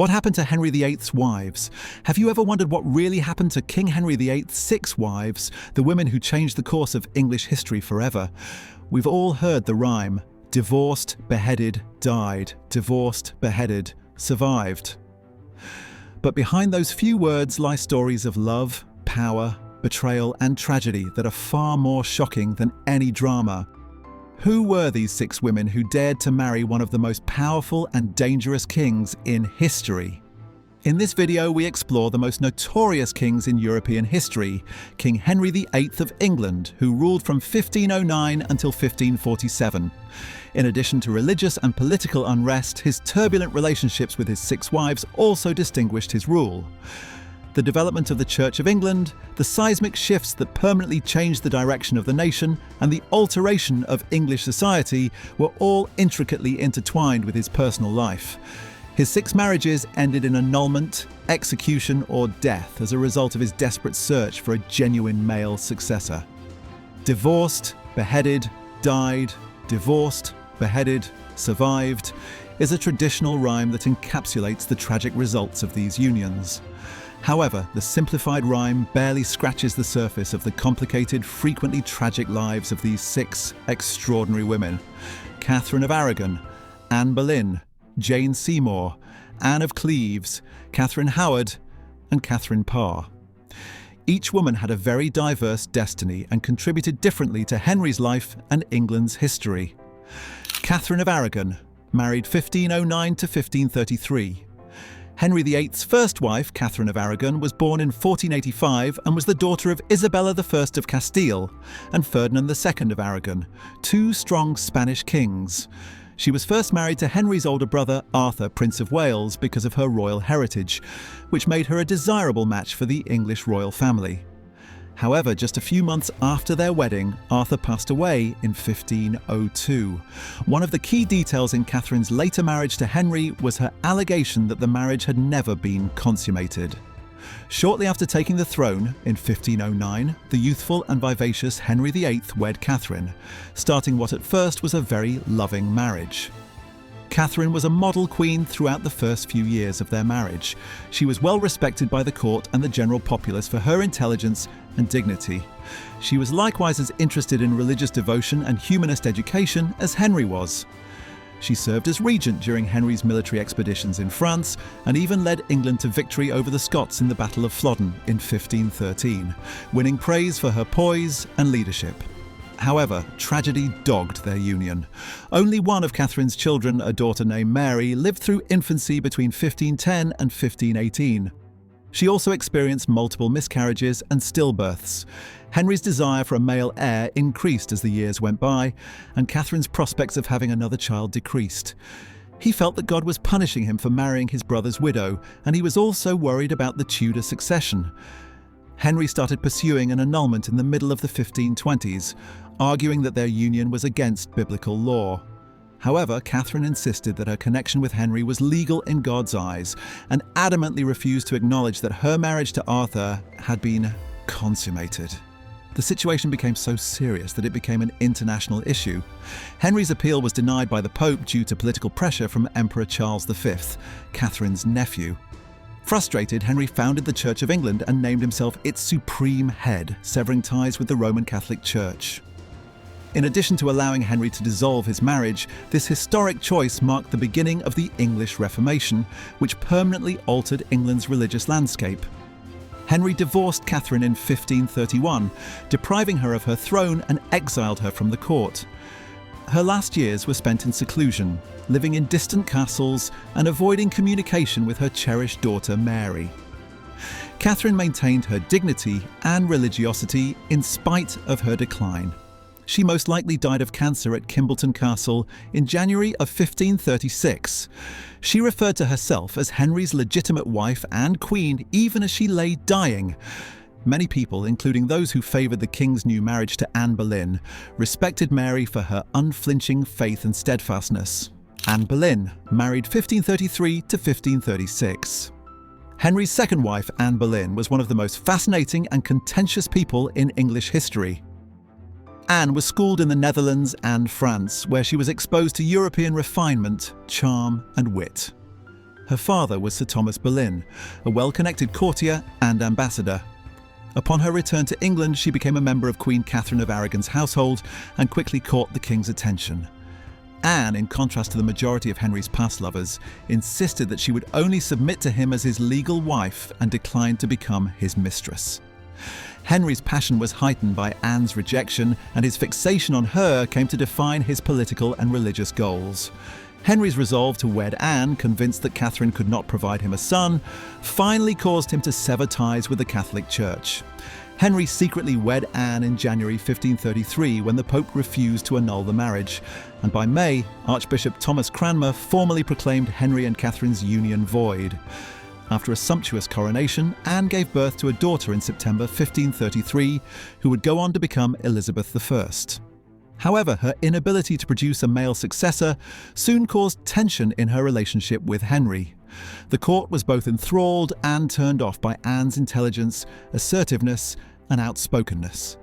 What happened to Henry VIII's wives? Have you ever wondered what really happened to King Henry VIII's 6 wives, the women who changed the course of English history forever? We've all heard the rhyme: divorced, beheaded, died, divorced, beheaded, survived. But behind those few words lie stories of love, power, betrayal, and tragedy that are far more shocking than any drama. Who were these 6 women who dared to marry one of the most powerful and dangerous kings in history? In this video, we explore the most notorious kings in European history, King Henry VIII of England, who ruled from 1509 until 1547. In addition to religious and political unrest, his turbulent relationships with his 6 wives also distinguished his rule. The development of the Church of England, the seismic shifts that permanently changed the direction of the nation, and the alteration of English society were all intricately intertwined with his personal life. His 6 marriages ended in annulment, execution, or death as a result of his desperate search for a genuine male successor. Divorced, beheaded, died, divorced, beheaded, survived is a traditional rhyme that encapsulates the tragic results of these unions. However, the simplified rhyme barely scratches the surface of the complicated, frequently tragic lives of these 6 extraordinary women: Catherine of Aragon, Anne Boleyn, Jane Seymour, Anne of Cleves, Catherine Howard, and Catherine Parr. Each woman had a very diverse destiny and contributed differently to Henry's life and England's history. Catherine of Aragon, married 1509 to 1533. Henry VIII's first wife, Catherine of Aragon, was born in 1485 and was the daughter of Isabella I of Castile and Ferdinand II of Aragon, 2 strong Spanish kings. She was first married to Henry's older brother, Arthur, Prince of Wales, because of her royal heritage, which made her a desirable match for the English royal family. However, just a few months after their wedding, Arthur passed away in 1502. One of the key details in Catherine's later marriage to Henry was her allegation that the marriage had never been consummated. Shortly after taking the throne, in 1509, the youthful and vivacious Henry VIII wed Catherine, starting what at first was a very loving marriage. Catherine was a model queen throughout the first few years of their marriage. She was well respected by the court and the general populace for her intelligence and dignity. She was likewise as interested in religious devotion and humanist education as Henry was. She served as regent during Henry's military expeditions in France and even led England to victory over the Scots in the Battle of Flodden in 1513, winning praise for her poise and leadership. However, tragedy dogged their union. Only one of Catherine's children, a daughter named Mary, lived through infancy between 1510 and 1518. She also experienced multiple miscarriages and stillbirths. Henry's desire for a male heir increased as the years went by, and Catherine's prospects of having another child decreased. He felt that God was punishing him for marrying his brother's widow, and he was also worried about the Tudor succession. Henry started pursuing an annulment in the middle of the 1520s, arguing that their union was against biblical law. However, Catherine insisted that her connection with Henry was legal in God's eyes and adamantly refused to acknowledge that her marriage to Arthur had been consummated. The situation became so serious that it became an international issue. Henry's appeal was denied by the Pope due to political pressure from Emperor Charles V, Catherine's nephew. Frustrated, Henry founded the Church of England and named himself its supreme head, severing ties with the Roman Catholic Church. In addition to allowing Henry to dissolve his marriage, this historic choice marked the beginning of the English Reformation, which permanently altered England's religious landscape. Henry divorced Catherine in 1531, depriving her of her throne and exiled her from the court. Her last years were spent in seclusion, living in distant castles and avoiding communication with her cherished daughter Mary. Catherine maintained her dignity and religiosity in spite of her decline. She most likely died of cancer at Kimbolton Castle in January of 1536. She referred to herself as Henry's legitimate wife and queen even as she lay dying. Many people, including those who favoured the king's new marriage to Anne Boleyn, respected Mary for her unflinching faith and steadfastness. Anne Boleyn, married 1533 to 1536. Henry's second wife, Anne Boleyn, was one of the most fascinating and contentious people in English history. Anne was schooled in the Netherlands and France, where she was exposed to European refinement, charm, and wit. Her father was Sir Thomas Boleyn, a well-connected courtier and ambassador. Upon her return to England, she became a member of Queen Catherine of Aragon's household and quickly caught the king's attention. Anne, in contrast to the majority of Henry's past lovers, insisted that she would only submit to him as his legal wife and declined to become his mistress. Henry's passion was heightened by Anne's rejection, and his fixation on her came to define his political and religious goals. Henry's resolve to wed Anne, convinced that Catherine could not provide him a son, finally caused him to sever ties with the Catholic Church. Henry secretly wed Anne in January 1533 when the Pope refused to annul the marriage, and by May, Archbishop Thomas Cranmer formally proclaimed Henry and Catherine's union void. After a sumptuous coronation, Anne gave birth to a daughter in September 1533, who would go on to become Elizabeth I. However, her inability to produce a male successor soon caused tension in her relationship with Henry. The court was both enthralled and turned off by Anne's intelligence, assertiveness, and outspokenness.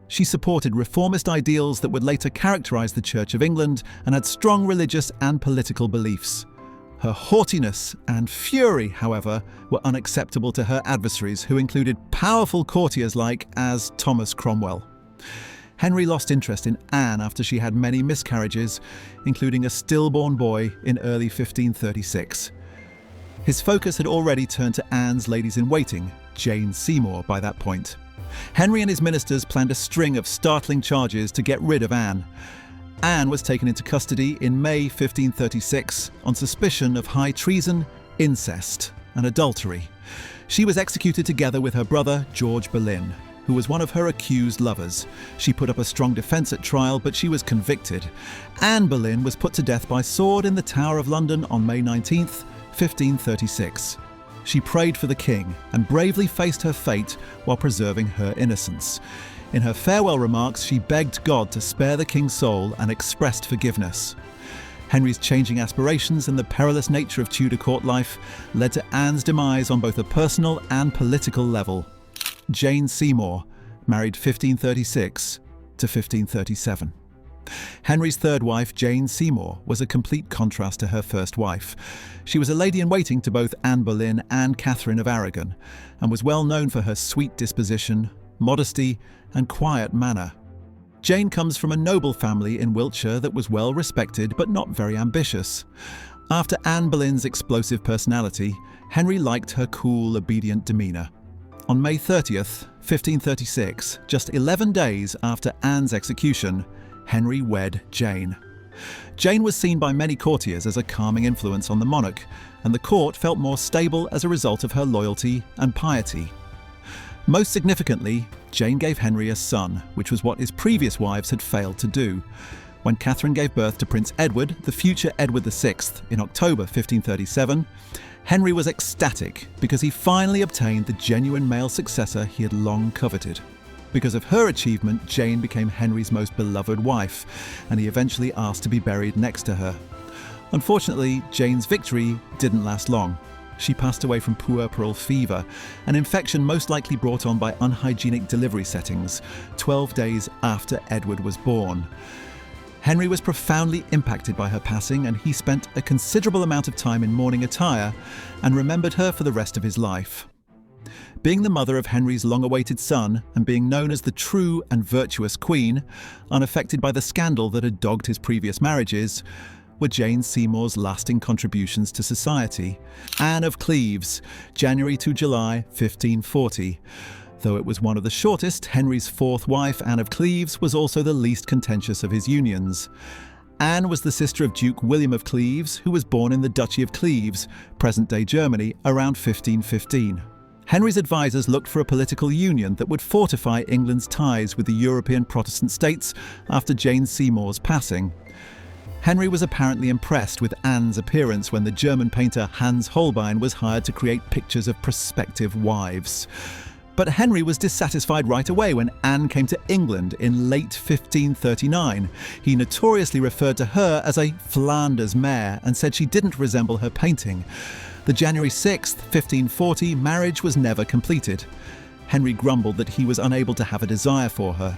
She supported reformist ideals that would later characterize the Church of England and had strong religious and political beliefs. Her haughtiness and fury, however, were unacceptable to her adversaries, who included powerful courtiers like Thomas Cromwell. Henry lost interest in Anne after she had many miscarriages, including a stillborn boy in early 1536. His focus had already turned to Anne's ladies-in-waiting, Jane Seymour, by that point. Henry and his ministers planned a string of startling charges to get rid of Anne. Anne was taken into custody in May 1536 on suspicion of high treason, incest, and adultery. She was executed together with her brother, George Boleyn, who was one of her accused lovers. She put up a strong defence at trial, but she was convicted. Anne Boleyn was put to death by sword in the Tower of London on May 19, 1536. She prayed for the king and bravely faced her fate while preserving her innocence. In her farewell remarks, she begged God to spare the king's soul and expressed forgiveness. Henry's changing aspirations and the perilous nature of Tudor court life led to Anne's demise on both a personal and political level. Jane Seymour married 1536 to 1537. Henry's third wife, Jane Seymour, was a complete contrast to her first wife. She was a lady-in-waiting to both Anne Boleyn and Catherine of Aragon, and was well known for her sweet disposition, modesty, and quiet manner. Jane comes from a noble family in Wiltshire that was well respected but not very ambitious. After Anne Boleyn's explosive personality, Henry liked her cool, obedient demeanour. On May 30th, 1536, just 11 days after Anne's execution, Henry wed Jane. Jane was seen by many courtiers as a calming influence on the monarch, and the court felt more stable as a result of her loyalty and piety. Most significantly, Jane gave Henry a son, which was what his previous wives had failed to do. When Catherine gave birth to Prince Edward, the future Edward VI, in October 1537, Henry was ecstatic because he finally obtained the genuine male successor he had long coveted. Because of her achievement, Jane became Henry's most beloved wife, and he eventually asked to be buried next to her. Unfortunately, Jane's victory didn't last long. She passed away from puerperal fever, an infection most likely brought on by unhygienic delivery settings, 12 days after Edward was born. Henry was profoundly impacted by her passing, and he spent a considerable amount of time in mourning attire and remembered her for the rest of his life. Being the mother of Henry's long-awaited son and being known as the true and virtuous queen, unaffected by the scandal that had dogged his previous marriages, were Jane Seymour's lasting contributions to society. Anne of Cleves, January to July 1540. Though it was one of the shortest, Henry's fourth wife, Anne of Cleves, was also the least contentious of his unions. Anne was the sister of Duke William of Cleves, who was born in the Duchy of Cleves, present-day Germany, around 1515. Henry's advisors looked for a political union that would fortify England's ties with the European Protestant states after Jane Seymour's passing. Henry was apparently impressed with Anne's appearance when the German painter Hans Holbein was hired to create pictures of prospective wives. But Henry was dissatisfied right away when Anne came to England in late 1539. He notoriously referred to her as a Flanders mare and said she didn't resemble her painting. The January 6, 1540 marriage was never completed. Henry grumbled that he was unable to have a desire for her.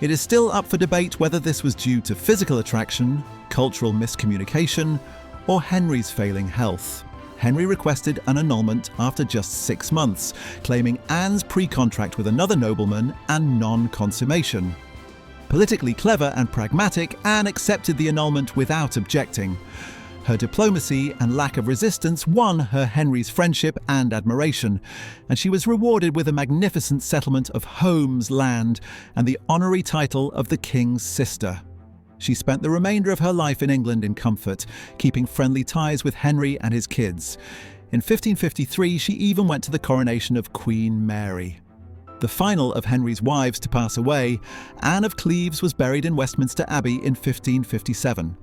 It is still up for debate whether this was due to physical attraction, cultural miscommunication, or Henry's failing health. Henry requested an annulment after just 6 months, claiming Anne's pre-contract with another nobleman and non-consummation. Politically clever and pragmatic, Anne accepted the annulment without objecting. Her diplomacy and lack of resistance won her Henry's friendship and admiration, and she was rewarded with a magnificent settlement of homes, land, and the honorary title of the king's sister. She spent the remainder of her life in England in comfort, keeping friendly ties with Henry and his kids. In 1553, she even went to the coronation of Queen Mary. The final of Henry's wives to pass away, Anne of Cleves was buried in Westminster Abbey in 1557.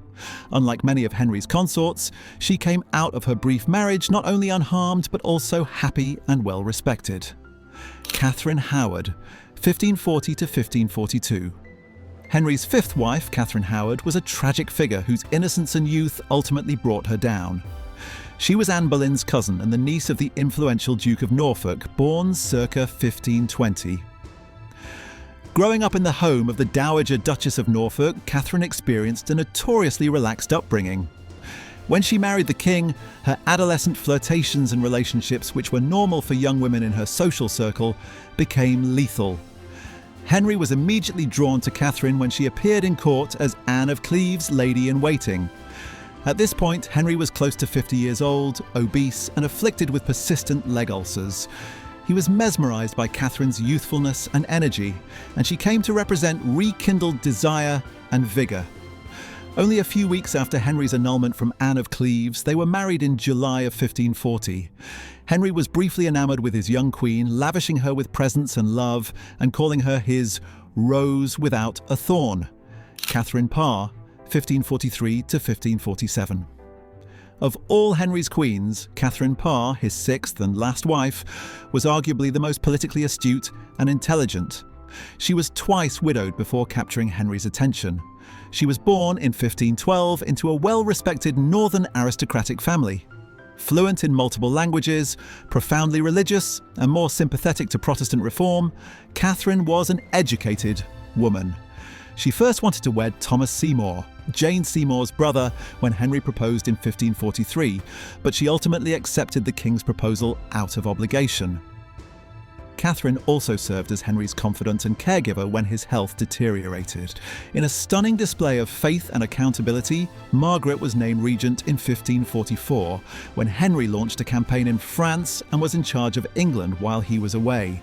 Unlike many of Henry's consorts, she came out of her brief marriage not only unharmed but also happy and well respected. Catherine Howard, 1540 to 1542. Henry's fifth wife, Catherine Howard, was a tragic figure whose innocence and youth ultimately brought her down. She was Anne Boleyn's cousin and the niece of the influential Duke of Norfolk, born circa 1520. Growing up in the home of the Dowager Duchess of Norfolk, Catherine experienced a notoriously relaxed upbringing. When she married the king, her adolescent flirtations and relationships, which were normal for young women in her social circle, became lethal. Henry was immediately drawn to Catherine when she appeared in court as Anne of Cleves, lady-in-waiting. At this point, Henry was close to 50 years old, obese, and afflicted with persistent leg ulcers. He was mesmerized by Catherine's youthfulness and energy, and she came to represent rekindled desire and vigor. Only a few weeks after Henry's annulment from Anne of Cleves, they were married in July of 1540. Henry was briefly enamored with his young queen, lavishing her with presents and love, and calling her his rose without a thorn. Catherine Parr, 1543 to 1547. Of all Henry's queens, Catherine Parr, his sixth and last wife, was arguably the most politically astute and intelligent. She was twice widowed before capturing Henry's attention. She was born in 1512 into a well-respected northern aristocratic family. Fluent in multiple languages, profoundly religious, and more sympathetic to Protestant reform, Catherine was an educated woman. She first wanted to wed Thomas Seymour, Jane Seymour's brother, when Henry proposed in 1543, but she ultimately accepted the king's proposal out of obligation. Catherine also served as Henry's confidant and caregiver when his health deteriorated. In a stunning display of faith and accountability, Margaret was named regent in 1544, when Henry launched a campaign in France and was in charge of England while he was away.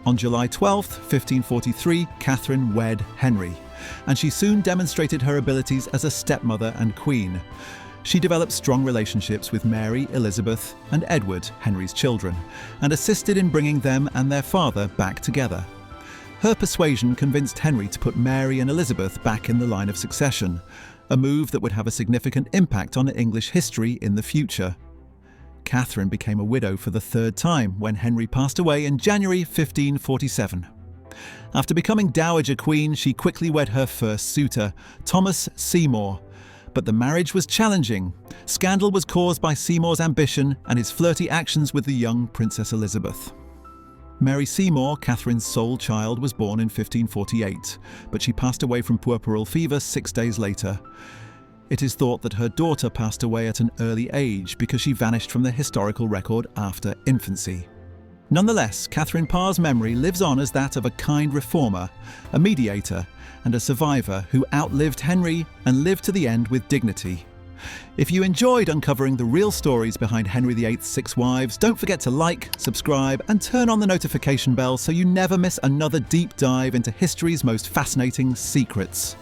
On July 12, 1543, Catherine wed Henry, and she soon demonstrated her abilities as a stepmother and queen. She developed strong relationships with Mary, Elizabeth, and Edward, Henry's children, and assisted in bringing them and their father back together. Her persuasion convinced Henry to put Mary and Elizabeth back in the line of succession, a move that would have a significant impact on English history in the future. Catherine became a widow for the third time when Henry passed away in January 1547. After becoming Dowager Queen, she quickly wed her first suitor, Thomas Seymour. But the marriage was challenging. Scandal was caused by Seymour's ambition and his flirty actions with the young Princess Elizabeth. Mary Seymour, Catherine's sole child, was born in 1548, but she passed away from puerperal fever 6 days later. It is thought that her daughter passed away at an early age because she vanished from the historical record after infancy. Nonetheless, Catherine Parr's memory lives on as that of a kind reformer, a mediator, and a survivor who outlived Henry and lived to the end with dignity. If you enjoyed uncovering the real stories behind Henry VIII's 6 wives, don't forget to like, subscribe, and turn on the notification bell so you never miss another deep dive into history's most fascinating secrets.